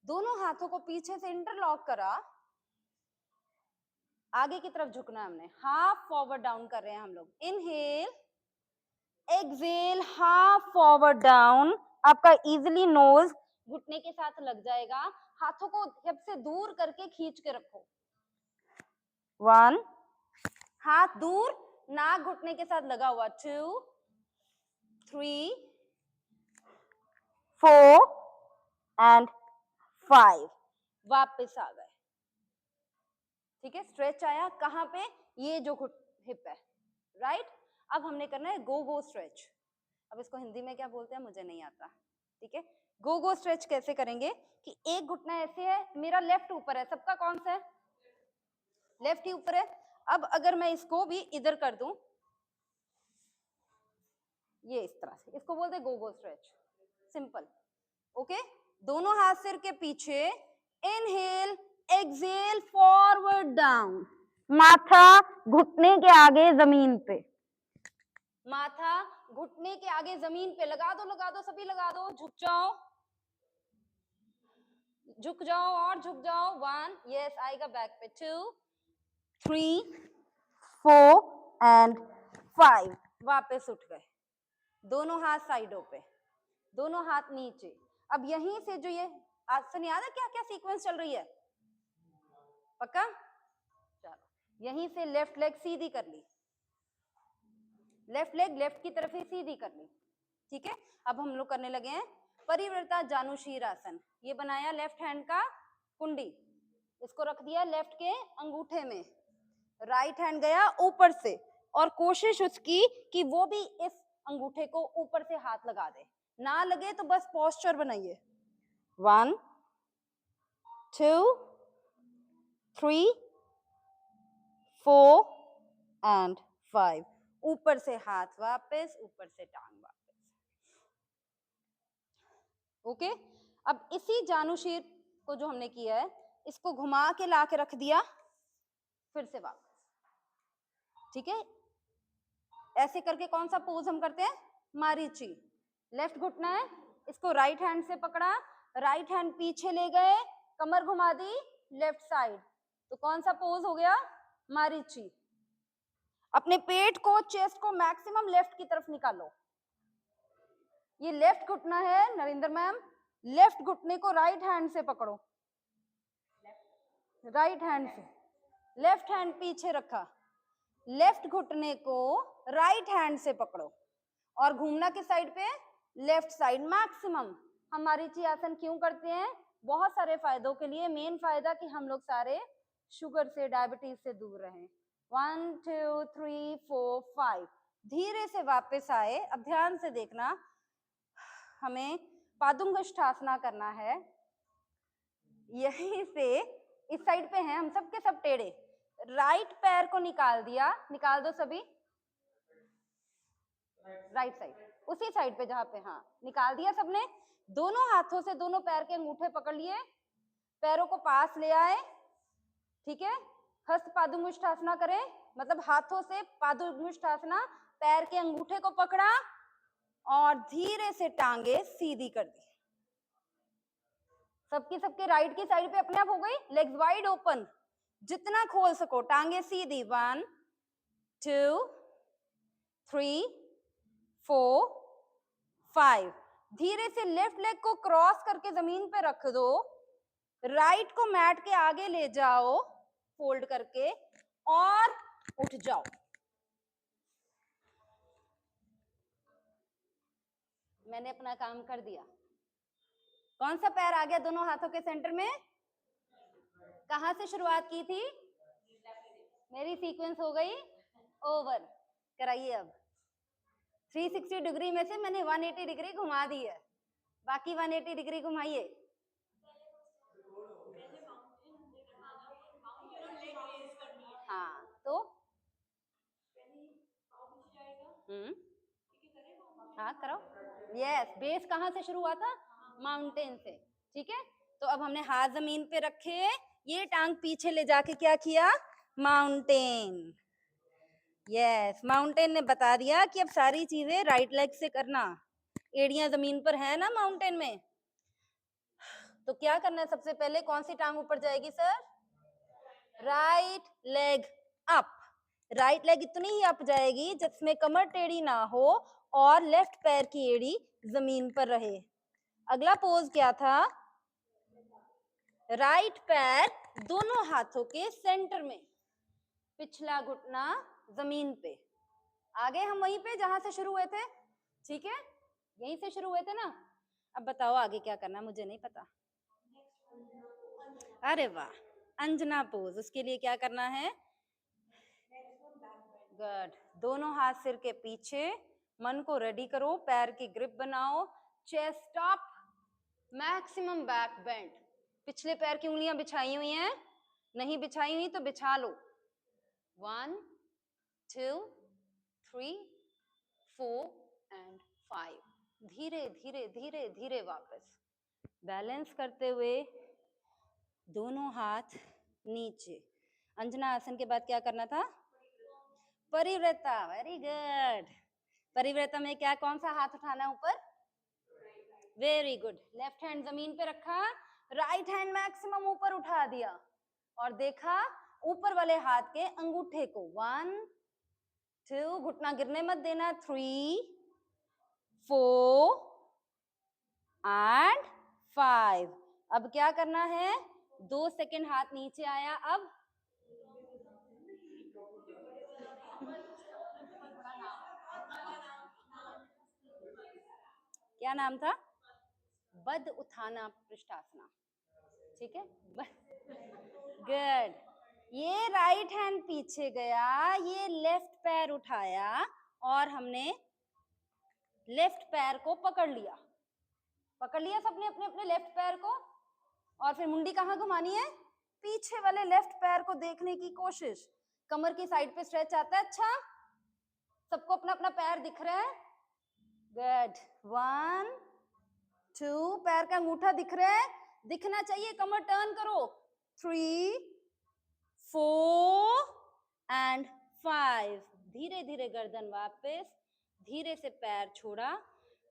दोनों हाथों को पीछे से इंटरलॉक करा, आगे की तरफ झुकना है हमने, हाफ फॉरवर्ड डाउन कर रहे हैं हम लोग। Inhale, exhale, half forward down. आपका इजिली नोज घुटने के साथ लग जाएगा। हाथों को हिप से दूर करके खींच के रखो। 1, हाथ दूर, नाक घुटने के साथ लगा हुआ। 2 3 4 एंड 5। वापस आ गए, ठीक है। स्ट्रेच आया कहाँ पे, ये जो हिप है, राइट। अब हमने करना है गो गो स्ट्रेच। अब इसको हिंदी में क्या बोलते हैं मुझे नहीं आता, ठीक है। गो गो स्ट्रेच कैसे करेंगे कि एक घुटना ऐसे है, मेरा लेफ्ट ऊपर है, सबका कौन सा है, लेफ्ट ही ऊपर है। अब अगर मैं इसको भी इधर कर दूं, ये इस तरह से, इसको बोलते हैं गो गो स्ट्रेच, सिंपल। ओके, दोनों हाथ सिर के पीछे, इनहेल, एक्सहेल, फॉरवर्ड डाउन, माथा घुटने के आगे जमीन पे, माथा घुटने के आगे जमीन पे। लगा दो सभी, लगा दो, झुक जाओ, झुक जाओ और झुक जाओ। 1, यस आएगा बैक पे। 2 3 4 एंड 5। वापस उठ गए, दोनों हाथ साइडों पे, दोनों हाथ नीचे। अब यहीं से जो ये आसन, याद है क्या क्या सीक्वेंस चल रही है, पक्का। चलो यहीं से लेफ्ट लेग सीधी कर ली, लेफ्ट लेग लेफ्ट की तरफ ही सीधी कर ली, ठीक है। अब हम लोग करने लगे हैं परिव्रता जानुशीर आसन। ये बनाया लेफ्ट हैंड का कुंडी, इसको रख दिया लेफ्ट के अंगूठे में, राइट हैंड गया ऊपर से और कोशिश उसकी कि वो भी इस अंगूठे को ऊपर से हाथ लगा दे, ना लगे तो बस पोस्चर बनाइए। 1 2 3 4 एंड 5। ऊपर से हाथ वापस, ऊपर से टांग वापस। ओके, अब इसी जानुशीर को जो हमने किया है इसको घुमा के ला के रख दिया, फिर से वापस, ठीक है। ऐसे करके कौन सा पोज हम करते हैं, मारीची। लेफ्ट घुटना है, इसको राइट हैंड से पकड़ा, राइट हैंड पीछे ले गए, कमर घुमा दी लेफ्ट साइड, तो कौन सा पोज हो गया, मारीची। अपने पेट को, चेस्ट को मैक्सिमम लेफ्ट की तरफ निकालो। ये लेफ्ट घुटना है नरेंद्र मैम, लेफ्ट घुटने को राइट हैंड से पकड़ो, राइट हैंड से, लेफ्ट हैंड पीछे रखा, लेफ्ट घुटने को राइट हैंड से पकड़ो और घूमना किस साइड पे, लेफ्ट साइड मैक्सिमम। हम मारीची आसन क्यों करते हैं, बहुत सारे फायदों के लिए। मेन फायदा कि हम लोग सारे शुगर से, डायबिटीज से दूर रहें। 1 2 3 4 5, धीरे से वापस आए। अब ध्यान से देखना, हमें पादुंगुष्ठासना करना है। यहीं से इस साइड पे हैं हम सब के सब टेढ़े, राइट पैर को निकाल दिया, निकाल दो सभी, राइट साइड, उसी साइड पे जहां पे, हाँ निकाल दिया सबने। दोनों हाथों से दोनों पैर के अंगूठे पकड़ लिए, पैरों को पास ले आए, ठीक है। हस्त पादुंगुष्ठासना करें, मतलब हाथों से पादुंगुष्ठासना, पैर के अंगूठे को पकड़ा और धीरे से टांगे सीधी कर दी। सबकी सबके राइट की साइड पे अपने आप हो गई, लेग्स वाइड ओपन, जितना खोल सको, टांगे सीधी। 1 2 3 4 5। धीरे से लेफ्ट लेग को क्रॉस करके जमीन पे रख दो, राइट को मैट के आगे ले जाओ फोल्ड करके और उठ जाओ। मैंने अपना काम कर दिया। कौन सा पैर आ गया दोनों हाथों के सेंटर में, कहां से शुरुआत की थी, मेरी सीक्वेंस हो गई ओवर। कराइए अब, 360 डिग्री में से मैंने 180 डिग्री घुमा दी है, बाकी 180 डिग्री घुमाइए। हाँ तो हाँ करो। यस, बेस कहाँ से शुरू हुआ था, माउंटेन से, ठीक है। तो अब हमने हाथ जमीन पे रखे, ये टांग पीछे ले जाके क्या किया, माउंटेन। यस, माउंटेन ने बता दिया कि अब सारी चीजें राइट लेग से करना। एड़ियां जमीन पर है ना माउंटेन में, तो क्या करना है, सबसे पहले कौन सी टांग ऊपर जाएगी sir, right leg up. Right leg इतनी ही अप जाएगी जिसमें कमर टेढ़ी ना हो और लेफ्ट पैर की एड़ी जमीन पर रहे। अगला पोज क्या था, राइट पैर दोनों हाथों के सेंटर में, पिछला घुटना जमीन पे। आगे हम वहीं पे जहां से शुरू हुए थे, ठीक है, यहीं से शुरू हुए थे ना। अब बताओ आगे क्या करना, मुझे नहीं पता। अरे वाह, अंजना पोज, उसके लिए क्या करना है, गुड, दोनों हाथ सिर के पीछे, मन को रेडी करो, पैर की ग्रिप बनाओ, chest up, maximum back bend. पिछले पैर की उंगलियां बिछाई हुई हैं, नहीं बिछाई हुई तो बिछा लो। 1 2 3 4 एंड 5। धीरे धीरे धीरे धीरे वापस बैलेंस करते हुए, दोनों हाथ नीचे। अंजना आसन के बाद क्या करना था, परिव्रता, वेरी गुड। परिव्रता में क्या, कौन सा हाथ उठाना है ऊपर, वेरी गुड, लेफ्ट हैंड जमीन पे रखा, राइट हैंड मैक्सिमम ऊपर उठा दिया और देखा ऊपर वाले हाथ के अंगूठे को। 1 2, घुटना गिरने मत देना, 3 4 एंड 5। अब क्या करना है, 2 सेकंड हाथ नीचे आया, अब क्या नाम था? बद उत्थाना पृष्ठासना, ठीक है। गुड। ये राइट हैंड पीछे गया, ये लेफ्ट पैर उठाया और हमने लेफ्ट पैर को पकड़ लिया। पकड़ लिया सबने अपने अपने लेफ्ट पैर को, और फिर मुंडी कहाँ घुमानी है? पीछे वाले लेफ्ट पैर को देखने की कोशिश। कमर की साइड पे स्ट्रेच आता है। अच्छा, सबको अपना अपना पैर दिख रहा है? गुड। 1 2, पैर का अंगूठा दिख रहा है? दिखना चाहिए। कमर टर्न करो। 3 4 एंड 5। धीरे धीरे गर्दन वापस, धीरे से पैर छोड़ा,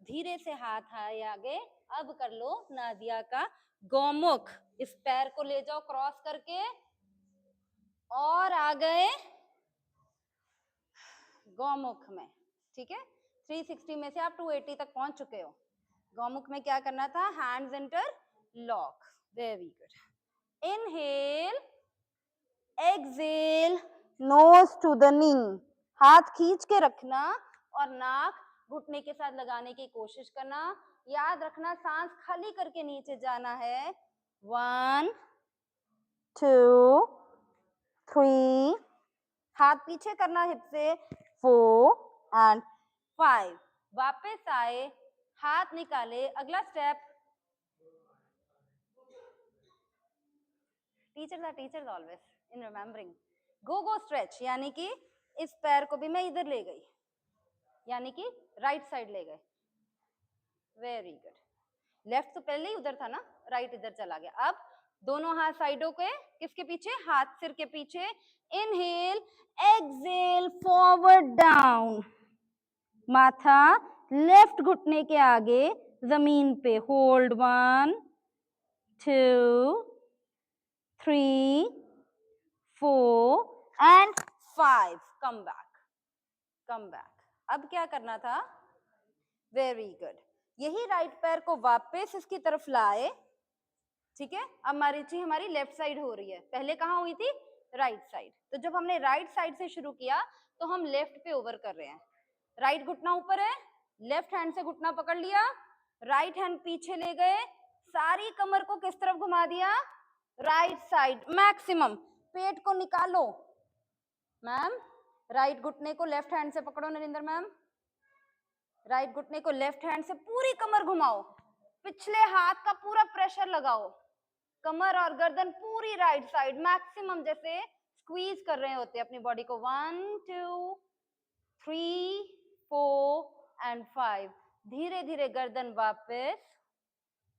धीरे से हाथ आए आगे। अब कर लो नादिया का गौमुख। इस पैर को ले जाओ क्रॉस करके और आ गए गौमुख में, ठीक है। 360 में से आप 280 तक पहुंच चुके हो। गौमुख में क्या करना था? Hands interlock. Very good. Inhale, exhale, nose to the knee. हाथ खींच के रखना और नाक घुटने के साथ लगाने की कोशिश करना। याद रखना सांस खाली करके नीचे जाना है। 1 2 3, हाथ पीछे करना हिप से। 4 एंड 5। वापस आए, हाथ निकाले। अगला step, teachers always in remembering. Go stretch, यानी कि इस पैर को भी मैं इधर ले गई, यानी कि राइट साइड ले गए। Very good. लेफ्ट तो पहले ही उधर था ना, राइट इधर चला गया। अब दोनों हाथ साइडों के, किसके पीछे? हाथ सिर के पीछे। Inhale, exhale, forward down. माथा लेफ्ट घुटने के आगे जमीन पे। Hold 1 2 3 4 and 5। Come back. अब क्या करना था? Very good. यही राइट पैर को वापस इसकी तरफ लाए, ठीक है। अब हमारी लेफ्ट साइड हो रही है, पहले कहाँ हुई थी? Right side. तो जब हमने राइट साइड से शुरू किया तो हम लेफ्ट पे ओवर कर रहे हैं। राइट घुटना ऊपर है, लेफ्ट हैंड से घुटना पकड़ लिया, राइट हैंड पीछे ले गए, सारी कमर को किस तरफ घुमा दिया? Right side maximum. पेट को निकालो मैम। राइट घुटने को लेफ्ट हैंड से पकड़ो नरेंद्र मैम। राइट घुटने को लेफ्ट हैंड से पूरी कमर घुमाओ, पिछले हाथ का पूरा प्रेशर लगाओ, कमर और गर्दन पूरी राइट साइड मैक्सिमम, जैसे स्क्वीज कर रहे होते हैं अपनी बॉडी को। 1 2 3 4 एंड 5। धीरे धीरे गर्दन वापस,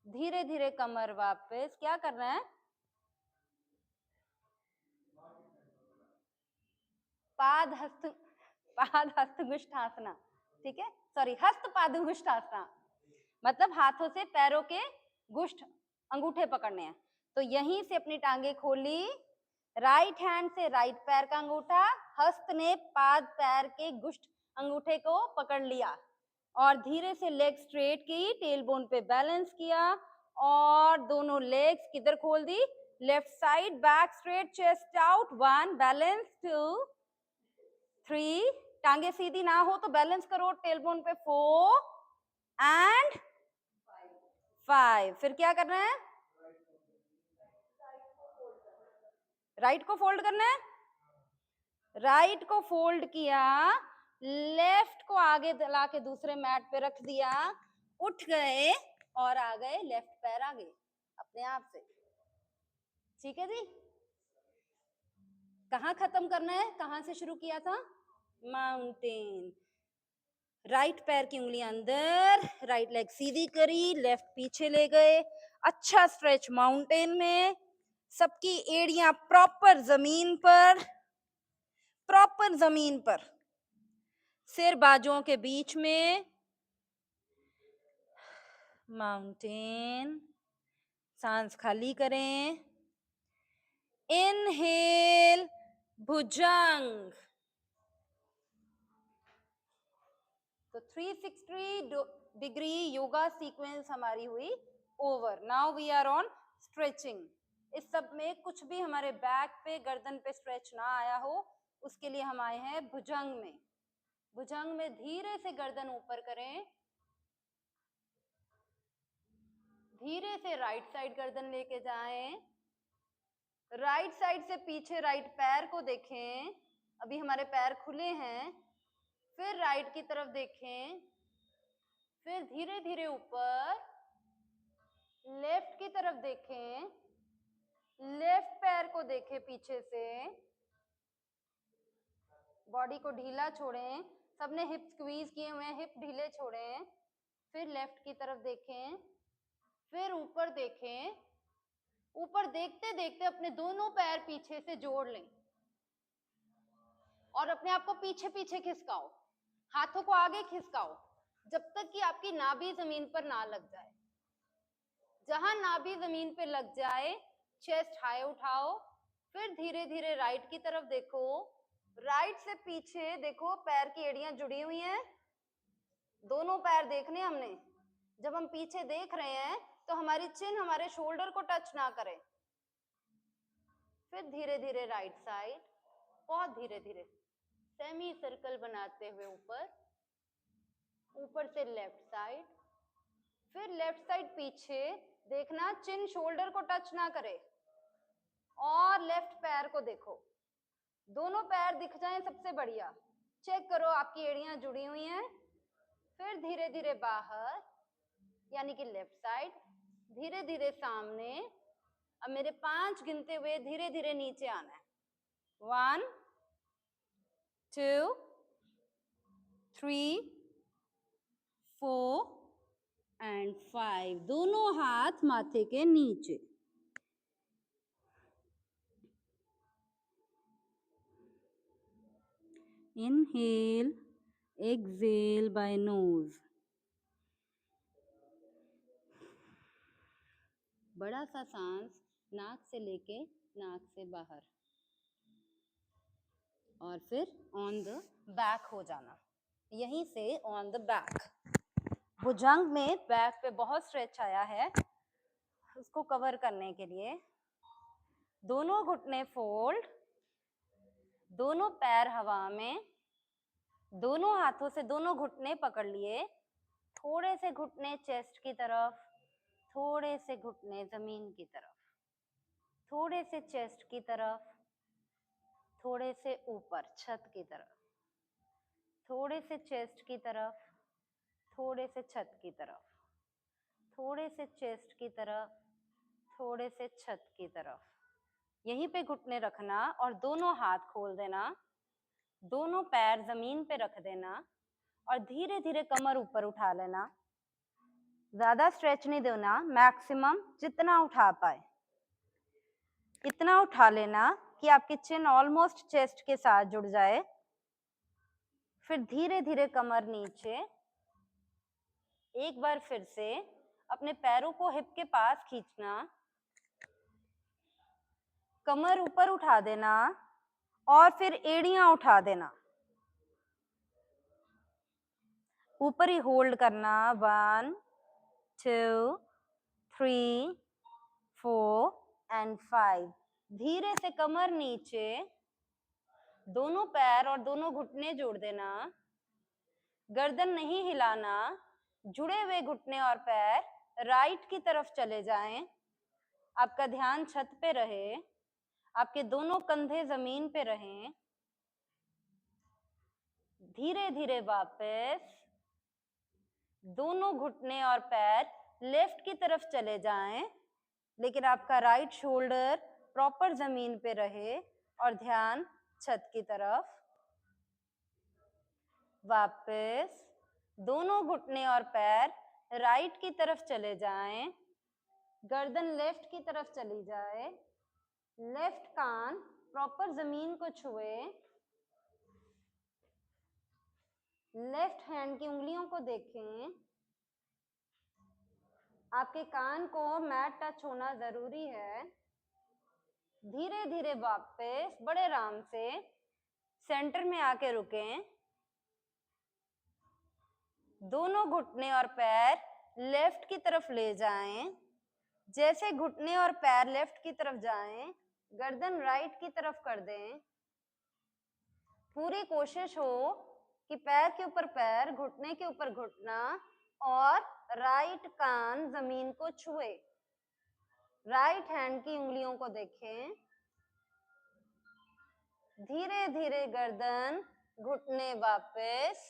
धीरे धीरे कमर वापस। क्या कर रहे हैं? पाद हस्त गुष्ठासना, ठीक है। सॉरी, हस्त पाद गुष्ठासना, मतलब हाथों से पैरों के गुष्ठ अंगूठे पकड़ने हैं। तो यहीं से अपनी टांगे खोली, राइट हैंड से राइट पैर का अंगूठा, हस्त ने पाद पैर के गुष्ठ अंगूठे को पकड़ लिया और धीरे से लेग स्ट्रेट की, टेल बोन पे बैलेंस किया और दोनों लेग्स किधर खोल दी? Left side, back straight, chest out. 1 balance, 2 3, टांगे सीधी ना हो तो बैलेंस करो टेल बोन पे। 4 एंड 5। फिर क्या करना है? राइट को फोल्ड करना है। राइट को फोल्ड किया, लेफ्ट को आगे ला के दूसरे मैट पे रख दिया, उठ गए और आ गए, लेफ्ट पैर आगे अपने आप से, ठीक है जी। कहाँ खत्म करना है? कहाँ से शुरू किया था? माउंटेन। राइट पैर की उंगलियां अंदर, राइट लेग सीधी करी, लेफ्ट पीछे ले गए। अच्छा स्ट्रेच माउंटेन में, सबकी एड़ियां प्रॉपर जमीन पर, सिर बाजुओं के बीच में। माउंटेन। सांस खाली करें। इनहेल, भुजंग। तो 360 डिग्री योगा सीक्वेंस हमारी हुई over. Now we are on stretching. इस सब में कुछ भी हमारे बैक पे, गर्दन पे स्ट्रेच ना आया हो, उसके लिए हम आए हैं भुजंग में। भुजंग में धीरे से गर्दन ऊपर करें, धीरे से राइट साइड गर्दन लेके जाएं, राइट साइड से पीछे राइट पैर को देखें, अभी हमारे पैर खुले हैं, फिर राइट की तरफ देखें, फिर धीरे धीरे ऊपर, लेफ्ट की तरफ देखें, लेफ्ट पैर को देखें पीछे से, बॉडी को ढीला छोड़ें, सबने हिप स्क्वीज किए हुए हैं, हिप ढीले छोड़ें, फिर लेफ्ट की तरफ देखें, फिर ऊपर देखें, ऊपर देखते देखते अपने दोनों पैर पीछे से जोड़ लें और अपने आप को पीछे पीछे खिसकाओ, हाथों को आगे खिसकाओ जब तक कि आपकी नाभि जमीन पर ना लग जाए। जहां नाभि जमीन पे लग जाए चेस्ट हाई उठाओ, फिर धीरे धीरे राइट की तरफ देखो, राइट से पीछे देखो पैर की एड़ियां जुड़ी हुई हैं, दोनों पैर देखने हमने। जब हम पीछे देख रहे हैं तो हमारी चिन हमारे शोल्डर को टच ना करे। फिर धीरे धीरे राइट साइड, बहुत धीरे धीरे सेमी सर्कल बनाते हुए ऊपर, ऊपर से लेफ्ट साइड, फिर लेफ्ट साइड पीछे देखना, चिन शोल्डर को टच ना करे, और लेफ्ट पैर को देखो, दोनों पैर दिख जाएं सबसे बढ़िया। चेक करो आपकी एड़ियां जुड़ी हुई हैं। फिर धीरे धीरे बाहर, यानी कि लेफ्ट साइड, धीरे धीरे सामने। अब मेरे 5 गिनते हुए धीरे धीरे नीचे आना है। 1 2 3 4 एंड 5, दोनों हाथ माथे के नीचे। Inhale, exhale by nose. बड़ा सा सांस नाक से लेके नाक से बाहर, और फिर ऑन द बैक हो जाना, यहीं से ऑन द बैक। भुजंग में बैक पे बहुत स्ट्रेच आया है, उसको कवर करने के लिए दोनों घुटने फोल्ड, दोनों पैर हवा में, दोनों हाथों से दोनों घुटने पकड़ लिए, थोड़े से घुटने चेस्ट की तरफ, थोड़े से घुटने जमीन की तरफ, थोड़े से चेस्ट की तरफ, थोड़े से ऊपर छत की तरफ, थोड़े से चेस्ट की तरफ, थोड़े से छत की तरफ, थोड़े से चेस्ट की तरफ, थोड़े से छत की तरफ। यहीं पे घुटने रखना और दोनों हाथ खोल देना, दोनों पैर जमीन पे रख देना और धीरे धीरे कमर ऊपर उठा लेना। ज्यादा स्ट्रेच नहीं देना, मैक्सिमम जितना उठा पाए इतना उठा लेना कि आपकी चिन ऑलमोस्ट चेस्ट के साथ जुड़ जाए। फिर धीरे धीरे कमर नीचे, एक बार फिर से अपने पैरों को हिप के पास खींचना, कमर ऊपर उठा देना और फिर एड़ियां उठा देना, ऊपर ही होल्ड करना। 1 2 3 4 एंड 5। धीरे से कमर नीचे, दोनों पैर और दोनों घुटने जोड़ देना, गर्दन नहीं हिलाना, जुड़े हुए घुटने और पैर राइट की तरफ चले जाएं, आपका ध्यान छत पे रहे, आपके दोनों कंधे जमीन पे रहें। धीरे धीरे वापस दोनों घुटने और पैर लेफ्ट की तरफ चले जाएं, लेकिन आपका राइट शोल्डर प्रॉपर जमीन पे रहे और ध्यान छत की तरफ। वापस दोनों घुटने और पैर राइट की तरफ चले जाएं, गर्दन लेफ्ट की तरफ चली जाए, लेफ्ट कान प्रॉपर जमीन को छुए, लेफ्ट हैंड की उंगलियों को देखें, आपके कान को मैट टच होना जरूरी है। धीरे धीरे वापस बड़े आराम से सेंटर में आके रुकें, दोनों घुटने और पैर लेफ्ट की तरफ ले जाएं। जैसे घुटने और पैर लेफ्ट की तरफ जाएं, गर्दन राइट की तरफ कर दें। पूरी कोशिश हो कि पैर के ऊपर पैर, घुटने के ऊपर घुटना और राइट कान जमीन को छुए। राइट हैंड की उंगलियों को देखें। धीरे धीरे गर्दन, घुटने वापस,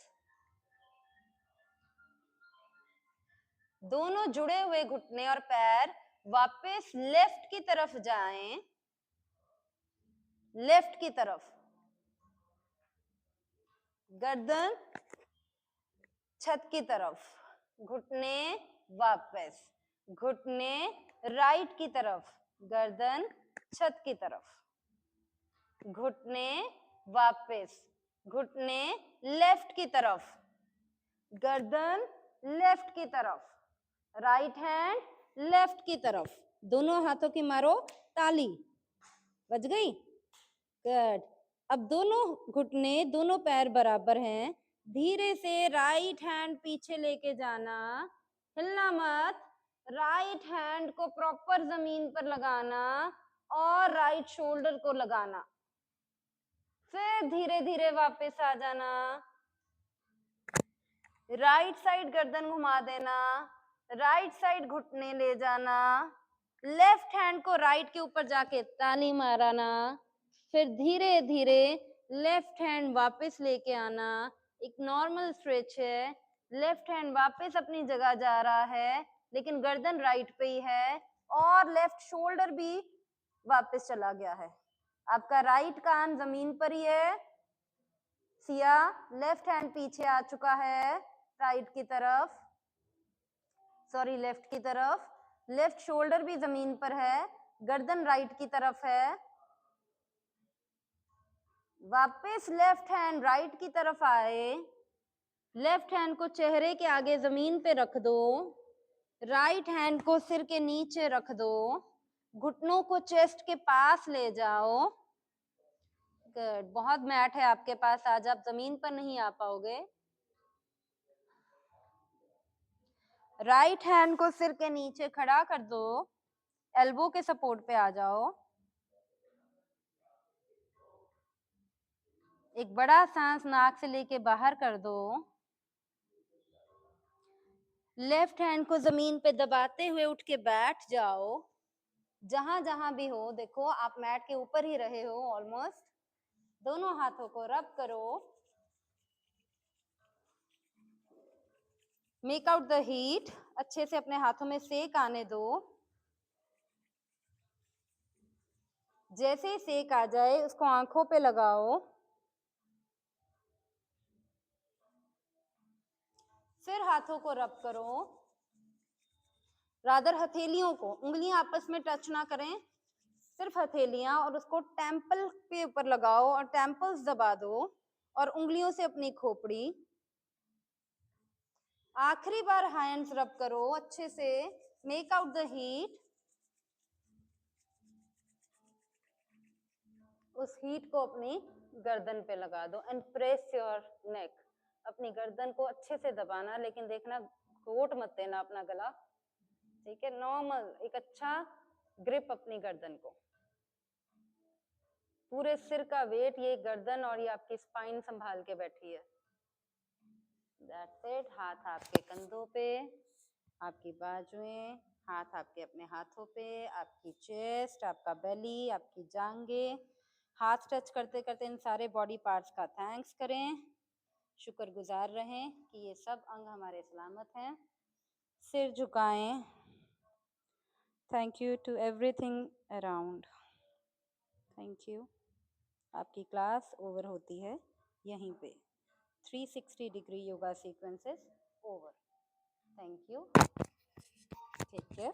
दोनों जुड़े हुए घुटने और पैर वापस लेफ्ट की तरफ जाएं, लेफ्ट की तरफ। गर्दन छत की तरफ, घुटने वापस, घुटने राइट की तरफ, गर्दन छत की तरफ, घुटने वापस, घुटने लेफ्ट की तरफ, गर्दन लेफ्ट की तरफ, राइट हैंड लेफ्ट की तरफ। दोनों हाथों की मारो ताली। बज गई? गुड। अब दोनों घुटने, दोनों पैर बराबर हैं। धीरे से राइट हैंड पीछे लेके जाना, हिलना मत। राइट हैंड को प्रॉपर जमीन पर लगाना और राइट शोल्डर को लगाना। फिर धीरे धीरे वापस आ जाना। राइट साइड गर्दन घुमा देना, राइट साइड घुटने ले जाना, लेफ्ट हैंड को राइट के ऊपर जाके ताली माराना। फिर धीरे धीरे लेफ्ट हैंड वापस लेके आना। एक नॉर्मल स्ट्रेच है। लेफ्ट हैंड वापस अपनी जगह जा रहा है, लेकिन गर्दन राइट पे ही है और लेफ्ट शोल्डर भी वापस चला गया है। आपका राइट कान जमीन पर ही है। सिया, लेफ्ट हैंड पीछे आ चुका है राइट की तरफ, सॉरी लेफ्ट की तरफ। लेफ्ट शोल्डर भी जमीन पर है, गर्दन राइट की तरफ है। वापस लेफ्ट हैंड राइट की तरफ आए। लेफ्ट हैंड को चेहरे के आगे जमीन पे रख दो। राइट हैंड को सिर के नीचे रख दो। घुटनों को चेस्ट के पास ले जाओ। गुड। बहुत मैट है आपके पास, आज आप जमीन पर नहीं आ पाओगे। राइट हैंड को सिर के नीचे खड़ा कर दो। एल्बो के सपोर्ट पे आ जाओ। एक बड़ा सांस नाक से लेके बाहर कर दो। लेफ्ट हैंड को जमीन पे दबाते हुए उठ के बैठ जाओ। जहां जहां भी हो, देखो आप मैट के ऊपर ही रहे हो ऑलमोस्ट। दोनों हाथों को रब करो। Make out the heat. अच्छे से अपने हाथों में सेक आने दो। जैसे ही सेक आ जाए उसको आंखों पे लगाओ। फिर हाथों को रब करो। रादर हथेलियों को, उंगलियां आपस में टच ना करें, सिर्फ हथेलियां, और उसको टेम्पल के ऊपर लगाओ और टेम्पल्स दबा दो और उंगलियों से अपनी खोपड़ी। आखिरी बार हैंड्स रब करो अच्छे से। Make out the heat. उस हीट को अपनी गर्दन पे लगा दो एंड प्रेस योर नेक। अपनी गर्दन को अच्छे से दबाना, लेकिन देखना घोट मत देना अपना गला, ठीक है? नॉर्मल एक अच्छा ग्रिप अपनी गर्दन को। पूरे सिर का वेट ये गर्दन और ये आपकी स्पाइन संभाल के बैठी है। That's it. हाथ आपके कंधों पे, आपकी बाजुएं, हाथ आपके अपने हाथों पे, आपकी चेस्ट, आपका बेली, आपकी जांघें। हाथ टच करते करते इन सारे बॉडी पार्ट्स का थैंक्स करें। शुक्रगुजार रहें कि ये सब अंग हमारे सलामत हैं। सिर झुकाएं। Thank you to everything around. Thank you. आपकी क्लास ओवर होती है यहीं पे। 360 degree yoga sequences over. Thank you. Take care.